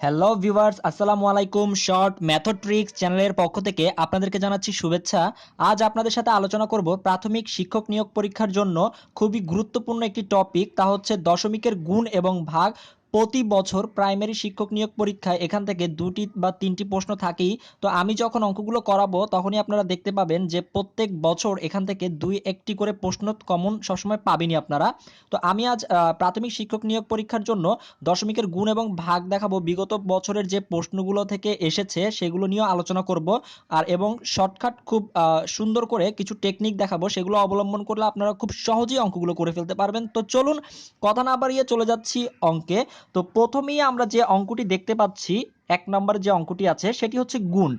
Hello viewers, আসসালামু আলাইকুম। Short method tricks চ্যানেলের পক্ষ থেকে আপনাদেরকে জানাচ্ছি শুভেচ্ছা। আজ আপনাদের সাথে আলোচনা করব প্রাথমিক শিক্ষক নিয়োগ পরীক্ষার জন্য খুবই গুরুত্বপূর্ণ একটি টপিক, তা হচ্ছে দশমিকের গুণ এবং ভাগ। প্রতি বছর প্রাইমারি শিক্ষক নিয়োগ পরীক্ষায় এখান থেকে দুটি বা তিনটি প্রশ্ন থাকেই। তো আমি যখন অঙ্কগুলো করাবো তখনই আপনারা দেখতে পাবেন যে প্রত্যেক বছর এখান থেকে দুই একটি করে প্রশ্ন কমন সবসময় পাবেনই আপনারা। তো আমি আজ প্রাথমিক শিক্ষক নিয়োগ পরীক্ষার জন্য দশমিকের গুণ এবং ভাগ দেখাবো, বিগত বছরের যে প্রশ্নগুলো থেকে এসেছে সেগুলো নিয়েও আলোচনা করব। আর এবং শর্টকাট খুব সুন্দর করে কিছু টেকনিক দেখাবো, সেগুলো অবলম্বন করলে আপনারা খুব সহজেই অঙ্কগুলো করে ফেলতে পারবেন। তো চলুন কথা না বাড়িয়ে চলে যাচ্ছি অঙ্কে। তো প্রথমেই আমরা যে অঙ্কটি দেখতে পাচ্ছি, এক নম্বর যে অঙ্কটি আছে সেটি হচ্ছে গুণ।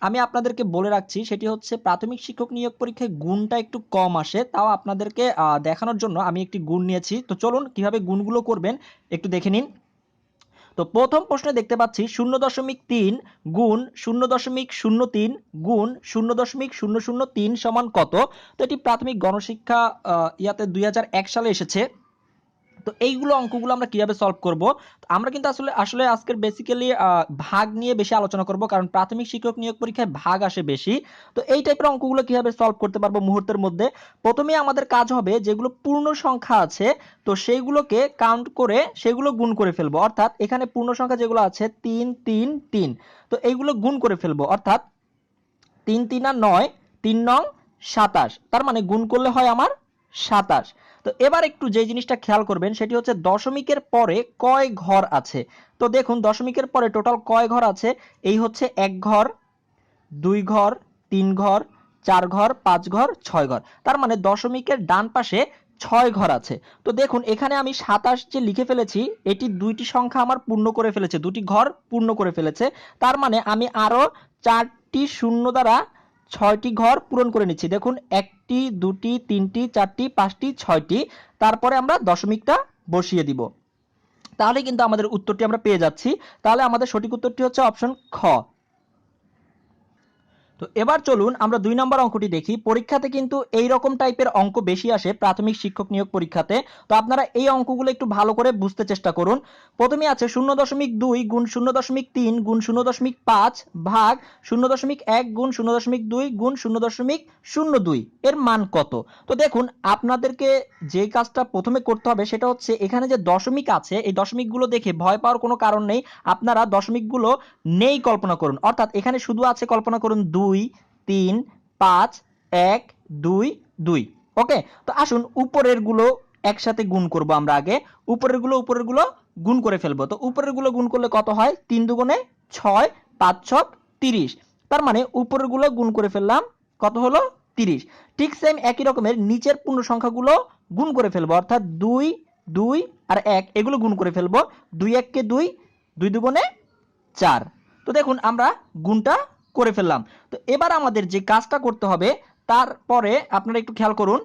আমি আপনাদেরকে বলে রাখছি, সেটি হচ্ছে প্রাথমিক শিক্ষক নিয়োগ পরীক্ষায় গুণটা একটু কম আসে, তাও আপনাদেরকে দেখানোর জন্য আমি একটি গুণ নিয়েছি। তো চলুন কিভাবে গুণগুলো করবেন একটু দেখে নিন। তো প্রথম প্রশ্নে দেখতে পাচ্ছি 0.3 গুণ 0.03 গুণ 0.003 সমান কত। তো এটি প্রাথমিক গণশিক্ষা ইয়াতে 2001 সালে এসেছে। তো এইগুলো অঙ্কগুলো আমরা কিভাবে সলভ করব, আমরা কিন্তু আসলে আসলে আজকের বেসিক্যালি ভাগ নিয়ে বেশি আলোচনা করব, কারণ প্রাথমিক শিক্ষক নিয়োগ পরীক্ষায় ভাগ আসে বেশি। তো এই টাইপের অঙ্কগুলো কিভাবে সলভ করতে পারবো মুহূর্তের মধ্যে, প্রথমেই আমাদের কাজ হবে যেগুলো পূর্ণ সংখ্যা আছে তো সেইগুলোকে কাউন্ট করে সেগুলো গুণ করে ফেলবো। অর্থাৎ এখানে পূর্ণ সংখ্যা যেগুলো আছে 3 3 3, তো এইগুলো গুণ করে ফেলবো। অর্থাৎ 3 3 আর 9, 3 নং 27, তার মানে গুণ করলে হয় আমার 27। তো এবার একটু যে জিনিসটা খেয়াল করবেন সেটি হচ্ছে দশমিকের পরে কয় ঘর আছে। তো দেখুন দশমিকের পরে টোটাল কয় ঘর আছে, এই হচ্ছে 1 ঘর, 2 ঘর, 3 ঘর, 4 ঘর, 5 ঘর, 6 ঘর। তার মানে দশমিকের ডান পাশে 6 ঘর আছে। তো দেখুন এখানে আমি 27 যে লিখে ফেলেছি, এটি দুইটি সংখ্যা আমার পূর্ণ করে ফেলেছে, দুটি ঘর পূর্ণ করে ফেলেছে। তার মানে আমি আরো 4টি শূন্য দ্বারা 6টি ঘর পূরণ করে নিচ্ছি। দেখুন 1টি 2টি 3টি 4টি 5টি 6টি, তারপরে আমরা দশমিকটা বসিয়ে দিব। তাহলে কিন্তু আমাদের উত্তরটি আমরা পেয়ে যাচ্ছি। তাহলে আমাদের সঠিক উত্তরটি হচ্ছে অপশন খ। তো এবার চলুন আমরা 2 নম্বর অঙ্কটি দেখি। পরীক্ষাতে কিন্তু এই রকম টাইপের অঙ্ক বেশি আসে প্রাথমিক শিক্ষক নিয়োগ পরীক্ষাতে। তো আপনারা এই অঙ্কগুলো একটু ভালো করে বুঝতে চেষ্টা করুন। প্রথমে আছে 0.2 গুণ 0.3 গুণ 0.5 ভাগ 0.1 গুণ 0.2 গুণ 0.02 এর মান কত। তো দেখুন আপনাদেরকে যে কাজটা প্রথমে করতে হবে সেটা হচ্ছে এখানে যে দশমিক আছে এই দশমিকগুলো দেখে ভয় পাওয়ার কোনো কারণ নেই। আপনারা দশমিকগুলো নেই কল্পনা করুন। অর্থাৎ এখানে শুধু আছে কল্পনা করুন 2 3 5 1 2 2। ওকে, তো আসুন উপরের গুলো একসাথে গুণ করব আমরা আগে। উপরের গুলো গুণ করে ফেলবো। তো উপরের গুলো গুণ করলে কত হয়, 3 দুগুণে 6, 5 6 30। তার মানে উপরের গুলো গুণ করে ফেললাম, কত হলো 30। ঠিক সেম একই রকমের নিচের পূর্ণ সংখ্যাগুলো গুণ করে ফেলবো। অর্থাৎ 2 2 আর 1 এগুলো গুণ করে ফেলবো। 2 1 কে 2, 2 দুগুণে 4। তো দেখুন আমরা গুণটা করে ফেললাম। তো এবার আমাদের যে কাজটা করতে হবে, তারপরে আপনারা একটু খেয়াল করুন,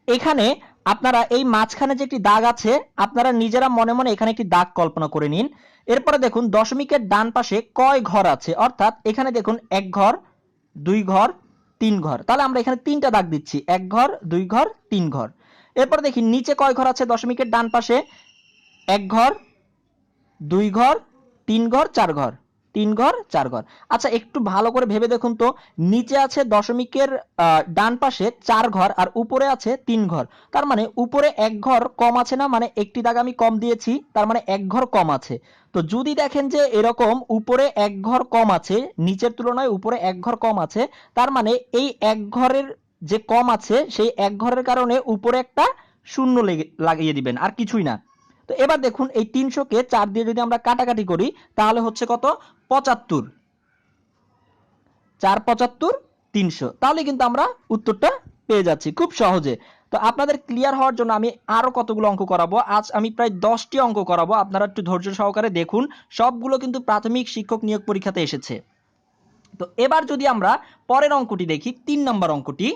এখানে আপনারা এই মাঝখানে যে একটি দাগ আছে আপনারা নিজেরা মনে মনে এখানে একটি দাগ কল্পনা করে নিন। এরপরে দেখুন দশমিকের ডান পাশে কয় ঘর আছে। অর্থাৎ এখানে দেখুন 1 ঘর, 2 ঘর, 3 ঘর। তাহলে আমরা এখানে 3টা দাগ দিচ্ছি, 1 ঘর, 2 ঘর, 3 ঘর। এরপর দেখি নিচে কয় ঘর আছে দশমিকের ডান পাশে, 1 ঘর, 2 ঘর, 3 ঘর, 4 ঘর, 3 ঘর 4 ঘর। আচ্ছা একটু ভালো করে ভেবে দেখুন তো, নিচে আছে দশমিকের ডান পাশে 4 ঘর আর উপরে আছে 3 ঘর। তার মানে উপরে 1 ঘর কম আছে না, মানে একটি দাগ আমি কম দিয়েছি, তার মানে 1 ঘর কম আছে। তো যদি দেখেন যে এরকম উপরে 1 ঘর কম আছে, নিচের তুলনায় উপরে 1 ঘর কম আছে, তার মানে এই 1 ঘরের যে কম আছে সেই 1 ঘরের কারণে উপরে একটা শূন্য লাগিয়ে দিবেন, আর কিছুই না। তো এবার দেখুন এই 300 কে 4 দিয়ে যদি আমরা কাটাকাটি করি তাহলে হচ্ছে কত, 75। 4 75 300, তাহলে কিন্তু আমরা উত্তরটা পেয়ে যাচ্ছি খুব সহজে। তো আপনাদের ক্লিয়ার হওয়ার জন্য আমি আরো কতগুলো অঙ্ক করাবো। আজ আমি প্রায় 10টি অঙ্ক করাবো, আপনারা একটু ধৈর্য সহকারে দেখুন। সবগুলো কিন্তু প্রাথমিক শিক্ষক নিয়োগ পরীক্ষাতে এসেছে। তো এবার যদি আমরা পরের অঙ্কটি দেখি, 3 নম্বর অঙ্কটি,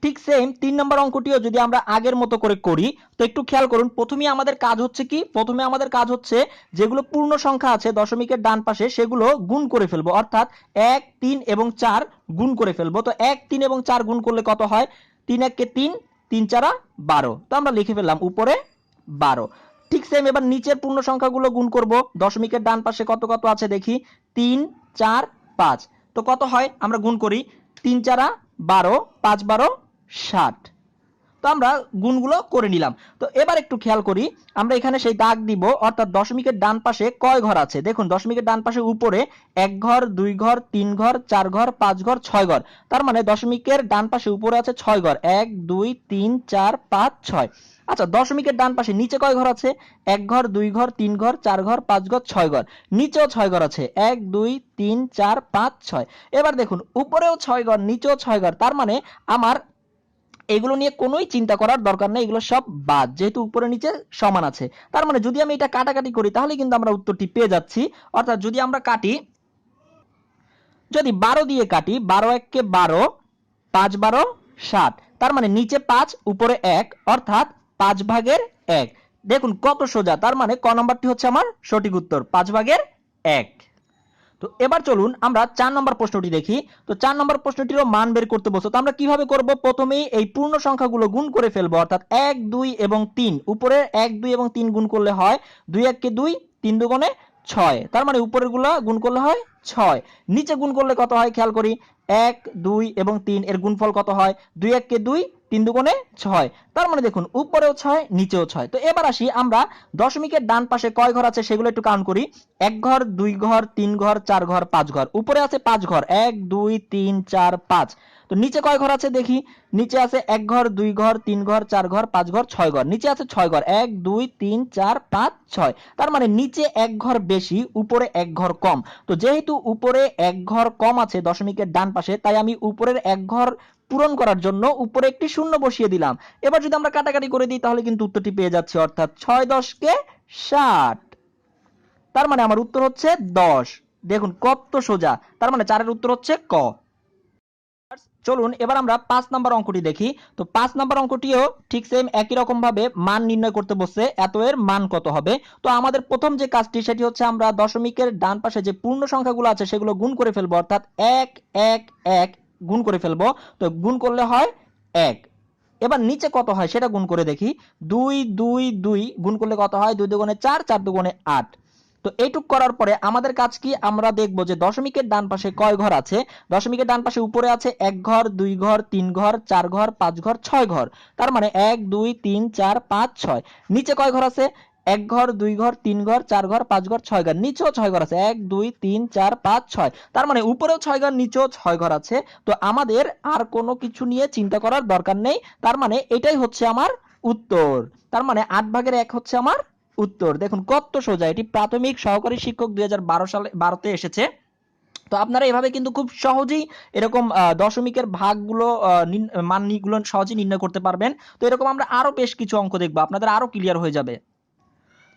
ঠিক সেম 3 নম্বর অঙ্কটিও যদি আমরা আগের মতো করে করি। তো একটু খেয়াল করুন, প্রথমেই আমাদের কাজ হচ্ছে কি, প্রথমে আমাদের কাজ হচ্ছে যেগুলো পূর্ণ সংখ্যা আছে দশমিকের ডান পাশে সেগুলো গুণ করে ফেলবো। অর্থাৎ 1 3 এবং 4 গুণ করে ফেলবো। তো 1 3 এবং 4 গুণ করলে কত হয়, 3 1 কে 3, 3 4 12। তো আমরা লিখে ফেললাম উপরে 12। ঠিক সেম এবার নিচের পূর্ণ সংখ্যাগুলো গুণ করব। দশমিকের ডান পাশে কত কত আছে দেখি, 3 4 5। তো কত হয় আমরা গুণ করি, 3 4 12, 5 12 60। তো আমরা গুণগুলো করে নিলাম। তো এবার একটু খেয়াল করি, আমরা এখানে সেই দাগ দিব, অর্থাৎ দশমিকের ডান পাশে কয় ঘর আছে। দেখুন দশমিকের ডান পাশে উপরে 1 ঘর 2 ঘর 3 ঘর 4 ঘর 5 ঘর 6 ঘর। তার মানে দশমিকের ডান পাশে উপরে আছে 6 ঘর, 1 2 3 4 5 6। আচ্ছা দশমিকের ডান পাশে নিচে কয় ঘর আছে, 1 ঘর 2 ঘর 3 ঘর 4 ঘর 5 ঘর 6 ঘর। নিচেও 6 ঘর আছে, 1 2 3 4 5 6। এবার দেখুন উপরেও 6 ঘর নিচেও 6 ঘর। তার মানে আমার এগুলো নিয়ে কোনোই চিন্তা করার দরকার নেই, এগুলো সব বাদ, যেহেতু উপরে নিচে সমান আছে। তার মানে যদি আমি এটা কাটাকাটি করি তাহলে কিন্তু আমরা উত্তরটি পেয়ে যাচ্ছি। অর্থাৎ যদি আমরা কাটি, যদি 12 দিয়ে কাটি, 12 1 কে 12, 5 12 60। তার মানে নিচে 5 উপরে 1, অর্থাৎ 5 ভাগের 1। দেখুন কত সোজা। তার মানে ক নম্বরটি হচ্ছে আমার সঠিক উত্তর, 5 ভাগের 1। তো এবার চলুন আমরা 4 নম্বর প্রশ্নটি দেখি। তো 4 নম্বর প্রশ্নটিরও মান বের করতে বলছো। তো আমরা কিভাবে করব, প্রথমেই এই পূর্ণ সংখ্যাগুলো গুণ করে ফেলবো, অর্থাৎ 1 2 এবং 3। উপরে 1 2 এবং 3 গুণ করলে হয় 2 1 কে 2, 3 দুগুণে 6। তার মানে উপরের গুলা গুণ করলে হয় 6। নিচে গুণ করলে কত হয় খেয়াল করি, 1 2 এবং 3 এর গুণফল কত হয়, 2 1 কে 2, 3 দুগুণে 6। তার মানে দেখুন উপরেও 6 নিচেও 6। তো এবার আসি আমরা দশমিকের ডান পাশে কয় ঘর আছে সেগুলো একটু কাউন্ট করি। 1 ঘর 2 ঘর 3 ঘর 4 ঘর 5 ঘর। উপরে আছে 5 ঘর, 1 2 3 4 5। তো নিচে কয় ঘর আছে দেখি, নিচে আছে 1 ঘর 2 ঘর 3 ঘর 4 ঘর 5 ঘর 6 ঘর। নিচে আছে 6 ঘর, 1 2 3 4 5 6। তার মানে নিচে 1 ঘর বেশি, উপরে 1 ঘর কম। তো যেহেতু উপরে 1 ঘর কম আছে দশমিকের ডান পাশে, তাই আমি উপরের 1 ঘর পূরণ করার জন্য উপরে একটি শূন্য বসিয়ে দিলাম। এবার যদি আমরা কাটাকাটি করে দিই তাহলে কিন্তু উত্তরটি পেয়ে যাচ্ছি, অর্থাৎ 6 10 কে 60। তার মানে আমার উত্তর হচ্ছে 10। দেখুন কত সোজা। তার মানে 4 এর উত্তর হচ্ছে ক। চলুন এবার আমরা 5 নাম্বার অঙ্কটি দেখি। তো 5 নাম্বার অঙ্কটিও ঠিক সেম একই রকম ভাবে মান নির্ণয় করতে বসছে, এত এর মান কত হবে। তো আমাদের প্রথম যে কাজটি সেটি হচ্ছে আমরা দশমিকের ডান পাশে যে পূর্ণ সংখ্যাগুলো আছে সেগুলো গুণ করে ফেলবো, অর্থাৎ 1 1 1 গুণ করে ফেলবো। তো গুণ করলে হয় 1। এবার নিচে কত হয় সেটা গুণ করে দেখি, 2 2 2 গুণ করলে কত হয়, 2 দুগুণে 4 4 দুগুণে 8। তো এইটুক করার পরে আমাদের কাজ কি, আমরা দেখবো যে দশমিকের ডান পাশে কয় ঘর আছে। দশমিকের ডান পাশে উপরে আছে 1 ঘর 2 ঘর 3 ঘর 4 ঘর 5 ঘর 6 ঘর। তার মানে 1 2 3 4 5 6। নিচে কয় ঘর আছে, 1 ঘর 2 ঘর 3 ঘর 4 ঘর 5 ঘর 6 ঘর। নিচেও 6 ঘর আছে, 1 2 3 4 5 6। তার মানে উপরেও 6 ঘর নিচেও 6 ঘর আছে। তো আমাদের আর কোনো কিছু নিয়ে চিন্তা করার দরকার নেই। তার মানে এটাই হচ্ছে আমার উত্তর। তার মানে 8 ভাগের 1 হচ্ছে আমার উত্তর। দেখুন কত সোজা। এটি প্রাথমিক সহকারী শিক্ষক 2012 সালে 12তে এসেছে। তো আপনারা এভাবে কিন্তু খুব সহজেই এরকম দশমিকের ভাগগুলো মানগুলো সহজেই নির্ণয় করতে পারবেন। তো এরকম আমরা আরো বেশ কিছু অঙ্ক দেখবো, আপনাদের আরো ক্লিয়ার হয়ে যাবে।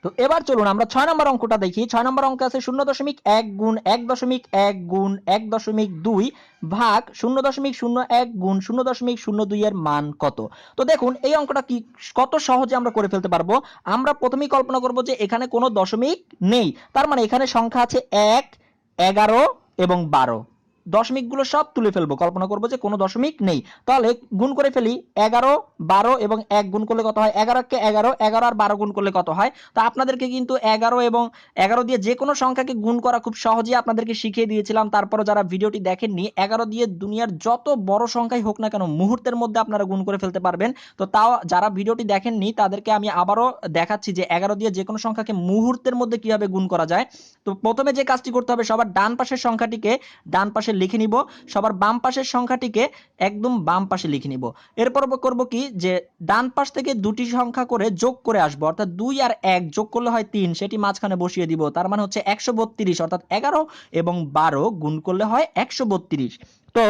তো এবার চলুন আমরা 6 নম্বর অঙ্কটা দেখি। 6 নম্বর অঙ্ক আছে 0.1 গুণ 1.1 গুণ 1.2 ভাগ 0.01 গুণ 0.02 এর মান কত। তো দেখুন এই অঙ্কটা কি কত সহজে আমরা করে ফেলতে পারবো। আমরা প্রথমেই কল্পনা করব যে এখানে কোনো দশমিক নেই। তার মানে এখানে সংখ্যা আছে 1 11 এবং 12। দশমিকগুলো সব তুলে ফেলবো, কল্পনা করবো যে কোনো দশমিক নেই। তাহলে গুণ করে ফেলি, 11 12 এবং 1 গুণ করলে কত হয়, 11 কে 11, 11 আর 12 গুণ করলে কত হয়। তো আপনাদেরকে কিন্তু 11 এবং 11 দিয়ে যে কোনো সংখ্যাকে গুণ করা খুব সহজেই আপনাদেরকে শিখিয়ে দিয়েছিলাম। তারপরে যারা ভিডিওটি দেখেননি, 11 দিয়ে দুনিয়ার যত বড় সংখ্যাই হোক না কেন মুহূর্তের মধ্যে আপনারা গুণ করে ফেলতে পারবেন। তো তাও যারা ভিডিওটি দেখেননি তাদেরকে আমি আবারও দেখাচ্ছি যে 11 দিয়ে যে কোনো সংখ্যাকে মুহূর্তের মধ্যে কিভাবে গুণ করা যায়। তো প্রথমে যে কাজটি করতে হবে, সবার ডান পাশের সংখ্যাটিকে ডান পাশে লিখে নিব, সবার বাম পাশের সংখ্যাটিকে একদম বাম পাশে লিখে নিব। এরপর করব কি, যে ডান পাশ থেকে দুটি সংখ্যা করে যোগ করে আসবো, অর্থাৎ 2 আর 1 যোগ করলে হয় 3, সেটি মাঝখানে বসিয়ে দিব। তার মানে হচ্ছে 132, অর্থাৎ 11 এবং 12 গুণ করলে হয় 132। তো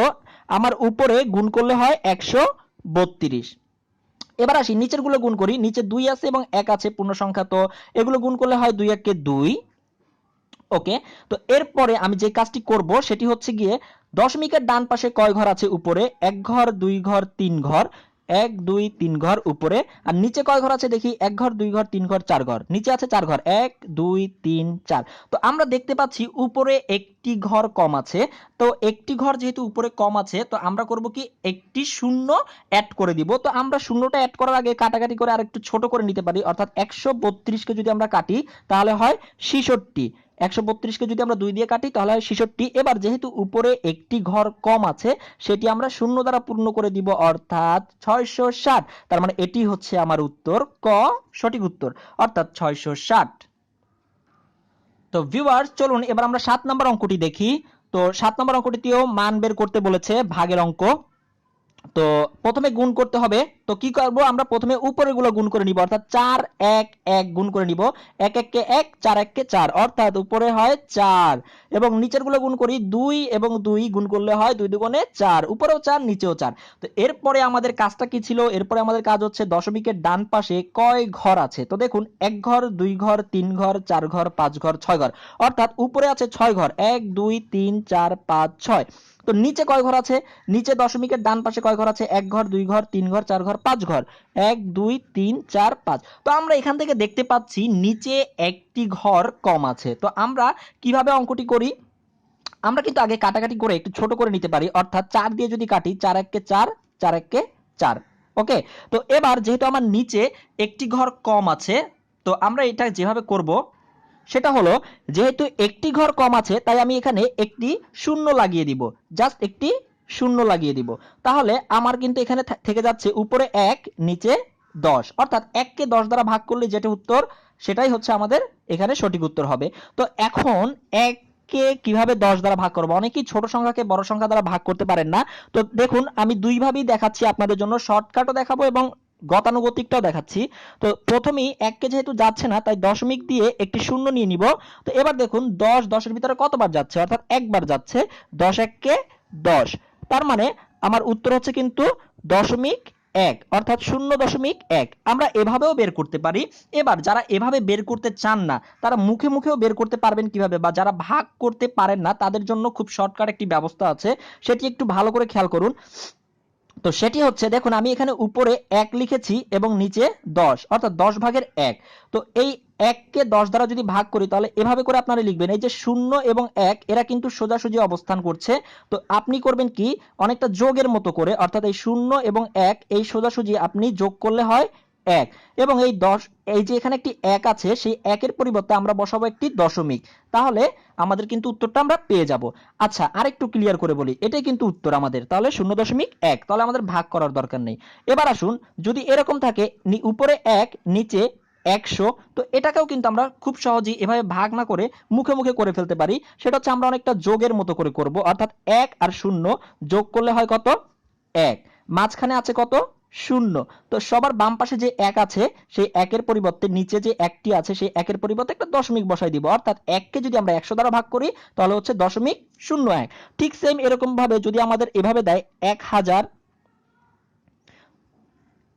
আমার উপরে গুণ করলে হয় 132। এবার আসি নিচের গুলো গুণ করি। নিচে 2 আছে এবং 1 আছে পূর্ণ সংখ্যা, তো এগুলো গুণ করলে হয় 2 1 কে 2। ওকে। তো এরপরে আমি যে কাজটি করব সেটি হচ্ছে গিয়ে দশমিকের ডান পাশে কয় ঘর আছে উপরে, 1 ঘর 2 ঘর 3 ঘর। এক দুই তিন ঘর উপরে, আর নিচে কয় ঘর আছে দেখি, এক ঘর দুই ঘর তিন ঘর চার ঘর, নিচে আছে চার ঘর, এক দুই তিন চার। তো আমরা দেখতে পাচ্ছি উপরে একটি ঘর কম আছে। তো একটি ঘর যেহেতু উপরে কম আছে, তো আমরা করব কি, একটি শূন্য অ্যাড করে দিব। তো আমরা শূন্যটা অ্যাড করার আগে কাটাকাটি করে আর একটু ছোট করে নিতে পারি, অর্থাৎ 132কে যদি আমরা কাটি তাহলে হয় 66। 132কে যদি আমরা 2 দিয়ে কাটি তাহলে হয় 66। এবার যেহেতু উপরে একটি ঘর কম আছে, সেটি আমরা শূন্য দ্বারা পূর্ণ করে দিব, অর্থাৎ 660। তার মানে এটি হচ্ছে আমার উত্তর ক, সঠিক উত্তর, অর্থাৎ 660। তো ভিউয়ার্স, চলুন এবার আমরা 7 নম্বর অঙ্কটি দেখি। তো 7 নম্বর অঙ্কটিতেও মান বের করতে বলেছে, ভাগের অঙ্ক। তো প্রথমে গুণ করতে হবে। তো কি করব, আমরা প্রথমে উপরের গুলো গুণ করে নিব, অর্থাৎ 4 1 1 গুণ করে নিব। 1 1 কে 1, 4 1 কে 4, অর্থাৎ উপরে হয় 4, এবং নিচের গুলো গুণ করি 2 এবং 2 গুণ করলে হয় 2 দুগুণে 4, উপরেও 4 নিচেও 4। তো এরপরে আমাদের কাজটা কি ছিল, এরপরে আমাদের কাজ হচ্ছে দশমিকের ডান পাশে কয় ঘর আছে। তো দেখুন, 1 ঘর 2 ঘর 3 ঘর 4 ঘর 5 ঘর 6 ঘর, অর্থাৎ উপরে আছে 6 ঘর, 1 2 3 4 5 6। তো নিচে কয় ঘর আছে, নিচে দশমিকের ডান পাশে কয় ঘর আছে, 1 ঘর 2 ঘর 3 ঘর 4 ঘর 5 ঘর, 1 2 3 4 5। তো আমরা এখান থেকে দেখতে পাচ্ছি নিচে একটি ঘর কম আছে। তো আমরা কিভাবে অঙ্কটি করি, আমরা কিন্তু আগে কাটাকাটি করে একটু ছোট করে নিতে পারি, অর্থাৎ 4 দিয়ে যদি কাটি, 4 1 কে 4, 4 1 কে 4। ওকে। তো এবার যেহেতু আমার নিচে একটি ঘর কম আছে, তো আমরা এটা যেভাবে করব সেটা হলো, যেহেতু একটি ঘর কম আছে তাই আমি এখানে একটি শূন্য লাগিয়ে দিব, জাস্ট একটি শূন্য লাগিয়ে দিব। তাহলে আমার কিন্তু এখানে থেকে যাচ্ছে উপরে 1 নিচে 10, অর্থাৎ 1 কে 10 দ্বারা ভাগ করলে যেটা উত্তর, সেটাই হচ্ছে আমাদের এখানে সঠিক উত্তর হবে। তো এখন 1 কে কিভাবে 10 দ্বারা ভাগ করব, অনেকেই ছোট সংখ্যাকে বড় সংখ্যা দ্বারা ভাগ করতে পারেন না। তো দেখুন, আমি দুই ভাবেই দেখাচ্ছি আপনাদের জন্য, শর্টকাটও দেখাবো এবং গতানুগতিকটাও দেখাচ্ছি। তো প্রথমেই 1 কে যেহেতু যাচ্ছে না, তাই দশমিক দিয়ে একটি শূন্য নিয়ে নিব। তো এবার দেখুন, 10 10 এর ভিতরে কতবার যাচ্ছে, অর্থাৎ একবার যাচ্ছে, 10 1 কে 10। তার মানে আমার উত্তর হচ্ছে কিন্তু দশমিক 1, অর্থাৎ 0.1। আমরা এভাবেও বের করতে পারি। এবার যারা এভাবে বের করতে চান না, তারা মুখে মুখেও বের করতে পারবেন কিভাবে, বা যারা ভাগ করতে পারেন না তাদের জন্য খুব শর্টকাট একটি ব্যবস্থা আছে, সেটি একটু ভালো করে খেয়াল করুন। তো সেটি হচ্ছে, দেখুন আমি এখানে উপরে 1 লিখেছি এবং নিচে 10, অর্থাৎ 10 ভাগের 1। তো এই 1 কে 10 দ্বারা যদি ভাগ করি তাহলে এভাবে করে আপনারা লিখবেন, এই যে 0 এবং 1 এরা কিন্তু সোজাসুজি অবস্থান করছে। তো আপনি করবেন কি, অনেকটা যোগের মতো করে, অর্থাৎ এই 0 এবং 1 এই সোজাসুজি আপনি যোগ করলে হয় 1, এবং এই 10, এই যে এখানে একটি 1 আছে, সেই 1 এর পরিবর্তে আমরা বসাবো একটি দশমিক, তাহলে আমাদের কিন্তু উত্তরটা আমরা পেয়ে যাব। আচ্ছা, আরেকটু ক্লিয়ার করে বলি, এটাই কিন্তু উত্তর আমাদের, তাহলে 0.1, তাহলে আমাদের ভাগ করার দরকার নেই। এবার আসুন, যদি এরকম থাকে উপরে 1 নিচে 100, তো এটাকেও কিন্তু আমরা খুব সহজেই এভাবে ভাগ না করে মুখে মুখে করে ফেলতে পারি। সেটা হচ্ছে আমরা অনেকটা যোগের মতো করে করব, অর্থাৎ 1 আর 0 যোগ করলে হয় কত, 1, মাঝখানে আছে কত, 0। তো সবার বাম পাশে যে 1 আছে, সেই 1 এর পরিবর্তে নিচে যে 1টি আছে, সেই 1 এর পরিবর্তে একটা দশমিক বসাই দিব, অর্থাৎ 1 কে যদি আমরা 100 দ্বারা ভাগ করি তাহলে হচ্ছে 0.01। ঠিক সেম এরকম ভাবে যদি আমাদের এভাবে দেয় 1000,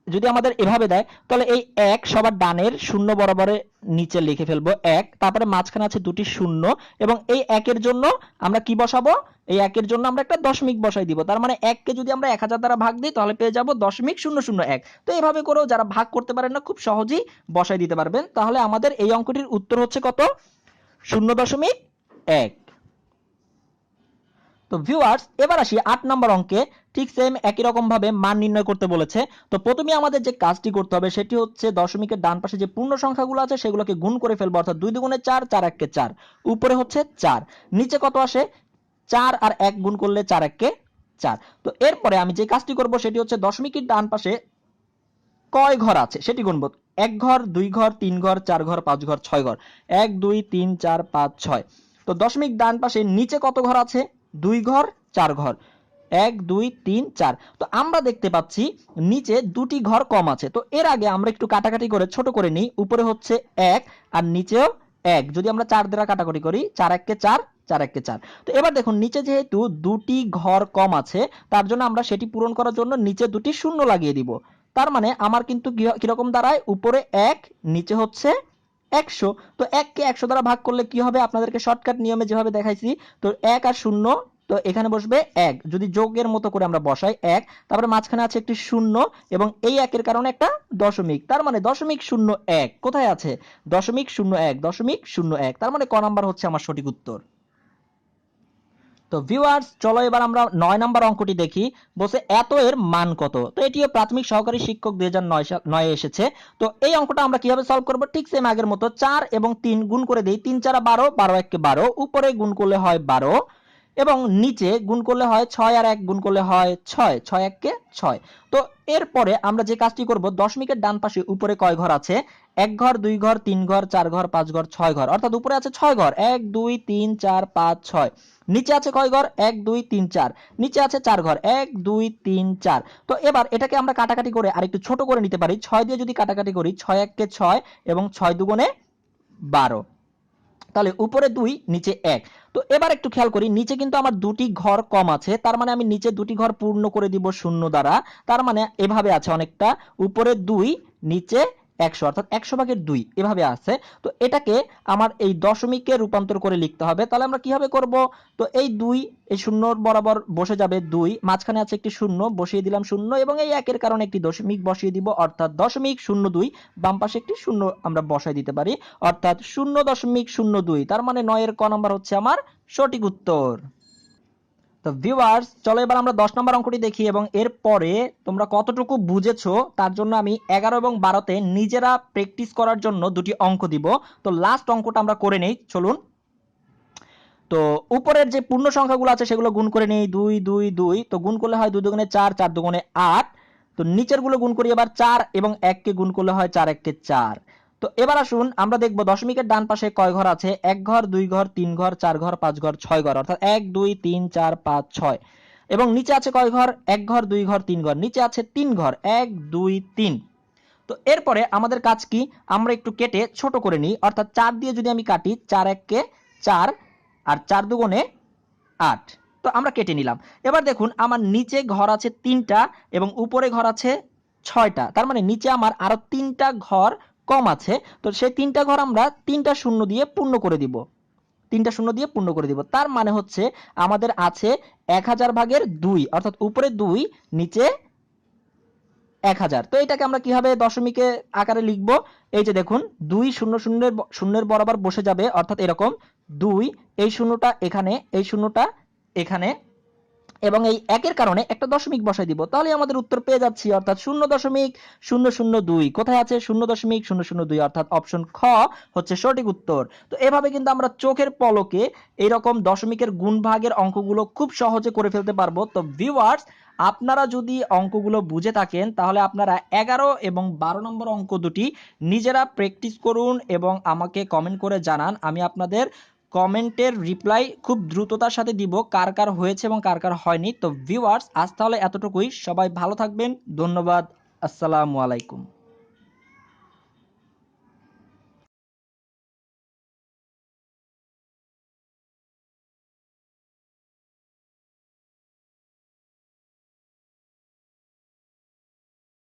যদি আমাদের এভাবে দেয় তাহলে এই 1 সবার ডানের শূন্য বরাবরে নিচে লিখে ফেলবো 1, তারপরে মাঝখানে আছে দুটি শূন্য, এবং এই 1 এর জন্য আমরা কি বসাবো, এই 1 এর জন্য আমরা একটা দশমিক বসাই দিব। তার মানে 1 কে যদি আমরা 1000 দ্বারা ভাগ দিই তাহলে পেয়ে যাব 0.001। তো এইভাবে করেও যারা ভাগ করতে পারেন না, খুব সহজেই বসাই দিতে পারবেন। তাহলে আমাদের এই অঙ্কটির উত্তর হচ্ছে কত, 0.1। তো ভিউয়ার্স, এবার আসি 8 নম্বর অঙ্কে। ঠিক সেম একই রকম ভাবে মান নির্ণয় করতে বলেছে। তো প্রথমে আমাদের যে কাজটি করতে হবে সেটি হচ্ছে দশমিকের ডান পাশে যে পূর্ণ সংখ্যাগুলো আছে সেগুলোকে গুণ করে ফেলবো, অর্থাৎ 2 দুগুণে 4, 4 1 কে 4, উপরে হচ্ছে 4, নিচে কত আসে, 4 আর 1 গুণ করলে 4 1 কে 4। তো এরপরে আমি যে কাজটি করব সেটি হচ্ছে দশমিকের ডান পাশে কয় ঘর আছে সেটি গুনবো। 1 ঘর 2 ঘর 3 ঘর 4 ঘর 5 ঘর 6 ঘর, 1 2 3 4 5 6। তো দশমিক ডান পাশে নিচে কত ঘর আছে, 2 ঘর 4 ঘর, 1 2 3 4। তো আমরা দেখতে পাচ্ছি নিচে দুটি ঘর কম আছে। তো এর আগে আমরা একটু কাটাকাটি করে ছোট করে নিই, উপরে হচ্ছে 1 আর নিচেও 1, যদি আমরা 4 দ্বারা কাটাকাটি করি, 4 1 কে 4, 4 1 কে 4। তো এবার দেখুন, নিচে যেহেতু দুটি ঘর কম আছে, তার জন্য আমরা সেটি পূরণ করার জন্য নিচে দুটি শূন্য লাগিয়ে দিব। তার মানে আমার কিন্তু কিরকম দাঁড়ায়, উপরে 1 নিচে হচ্ছে 100। তো 1 কে 100 দ্বারা ভাগ করলে কি হবে, আপনাদেরকে শর্টকাট নিয়মে যেভাবে দেখাইছি, তো 1 আর 0 তো এখানে বসবে 1, যদি যোগের মতো করে আমরা বসাই 1, তারপরে মাঝখানে আছে একটি শূন্য এবং এই 1 এর কারণে একটা দশমিক, তার মানে 0.01 কোথায় আছে? 0.01, 0.01, তার মানে ক নাম্বার হচ্ছে আমার সঠিক উত্তর। তো ভিউয়ার্স, চলো এবার আমরা 9 নাম্বার অঙ্কটি দেখি। বলছে এত এর মান কত? তো এটিও প্রাথমিক সহকারী শিক্ষক 2009 এসেছে। তো এই অঙ্কটা আমরা কিভাবে সলভ করব? ঠিক সেম আগের মতো 4 এবং 3 গুণ করে দেই। 3 4 12, 12 1 12, উপরে গুণ করলে হয় 12 এবং নিচে গুণ করলে হয় 6 আর 1 গুণ করলে হয় 6, 6 1 কে 6। তো এরপরে আমরা যে কাজটি করব, দশমিকের ডান পাশে উপরে কয় ঘর আছে? 1 ঘর, 2 ঘর, 3 ঘর, 4 ঘর, 5 ঘর, 6 ঘর, অর্থাৎ উপরে আছে 6 ঘর, 1 2 3 4 5 6। নিচে আছে কয় ঘর? 1 2 3 4, নিচে আছে 4 ঘর, 1 2 3 4। তো এবার এটাকে আমরা কাটাকাটি করে আরেকটু ছোট করে নিতে পারি। 6 দিয়ে যদি কাটাকাটি করি, 6 1 কে 6 এবং 6 দুগুণে 12, তাহলে উপরে 2 নিচে 1। তো এবার একটু খেয়াল করি, নিচে কিন্তু আমার দুটি ঘর কম আছে, তার মানে আমি নিচে দুটি ঘর পূর্ণ করে দিব শূন্য দ্বারা। তার মানে এভাবে আছে অনেকটা, উপরে 2 নিচে 100, অর্থাৎ 100 ভাগের 2 এভাবে আছে। তো এটাকে আমার এই দশমিকে রূপান্তর করে লিখতে হবে। তাহলে আমরা কিভাবে করব? তো এই 2 এই শূন্যর বরাবর বসে যাবে 2, মাঝখানে আছে একটি শূন্য, বসিয়ে দিলাম শূন্য এবং এই 1 এর কারণে একটি দশমিক বসিয়ে দিব, অর্থাৎ 0.02। বাম পাশে একটি শূন্য আমরা বসাই দিতে পারি, অর্থাৎ 0.02। তার মানে 9 এর ক নাম্বার হচ্ছে আমার সঠিক উত্তর। তো ভিউয়ার্স, চলো এবার আমরা 10 নম্বর অঙ্কটি দেখি এবং এরপরে তোমরা কতটুকু বুঝেছো তার জন্য আমি 11 এবং 12তে নিজেরা প্র্যাকটিস করার জন্য দুটি অঙ্ক দিব। তো লাস্ট অঙ্কটা আমরা করে নেই, চলুন। তো উপরের যে পূর্ণ সংখ্যাগুলো আছে সেগুলো গুণ করে নেই, 2 2 2। তো গুণ করলে হয় 2 দুগুণে 4, 4 দুগুণে 8। তো নিচের গুলো গুণ করি এবার, 4 এবং 1 কে গুণ করলে হয় 4 1 কে 4। তো এবার আসুন আমরা দেখব দশমিকের ডান পাশে কয় ঘর আছে? 1 ঘর, 2 ঘর, 3 ঘর, 4 ঘর, 5 ঘর, 6 ঘর, অর্থাৎ 1 2 3 4 5 6। এবং নিচে আছে কয় ঘর? 1 ঘর, 2 ঘর, 3 ঘর, নিচে আছে 3 ঘর, 1 2 3। তো এরপরে আমাদের কাজ কি? আমরা একটু কেটে ছোট করে নিই, অর্থাৎ 4 দিয়ে যদি আমি কাটি, 4 1 কে 4 আর 4 দুগুণে 8। তো আমরা কেটে নিলাম। এবার দেখুন আমার নিচে ঘর আছে 3টা এবং উপরে ঘর আছে 6টা, তার মানে নিচে আমার আরো 3টা ঘর কম আছে। তো সেই 3টা ঘর আমরা 3টা শূন্য দিয়ে পূর্ণ করে দিব, 3টা শূন্য দিয়ে পূর্ণ করে দিব। তার মানে হচ্ছে আমাদের আছে 1000 ভাগের 2, অর্থাৎ উপরে 2 নিচে 1000। তো এটাকে আমরা কিভাবে দশমিকে আকারে লিখব? এই যে দেখুন, 2 শূন্য শূন্যের শূন্যের বরাবর বসে যাবে, অর্থাৎ এরকম 2, এই শূন্যটা এখানে, এই শূন্যটা এখানে এবং এই একের কারণে একটা দশমিক বসাই দিব, তাহলে আমাদের উত্তর পেয়ে যাচ্ছি, অর্থাৎ 0.002। কোথায় আছে? 0.002, অর্থাৎ অপশন খ হচ্ছে সঠিক উত্তর। তো এভাবে কিন্তু আমরা চোখের পলকে এইরকম দশমিকের গুণভাগের অঙ্কগুলো খুব সহজে করে ফেলতে পারবো। তো ভিউয়ার্স, আপনারা যদি অঙ্কগুলো বুঝে থাকেন তাহলে আপনারা 11 এবং 12 নম্বর অঙ্ক দুটি নিজেরা প্র্যাকটিস করুন এবং আমাকে কমেন্ট করে জানান। আমি আপনাদের কমেন্টের রিপ্লাই খুব দ্রুততার সাথে দিব, কার কার হয়েছে এবং কার কার হয়নি। তো ভিউয়ার্স, আজ তাহলে এতটুকুই। সবাই ভালো থাকবেন, ধন্যবাদ, আসসালামু আলাইকুম।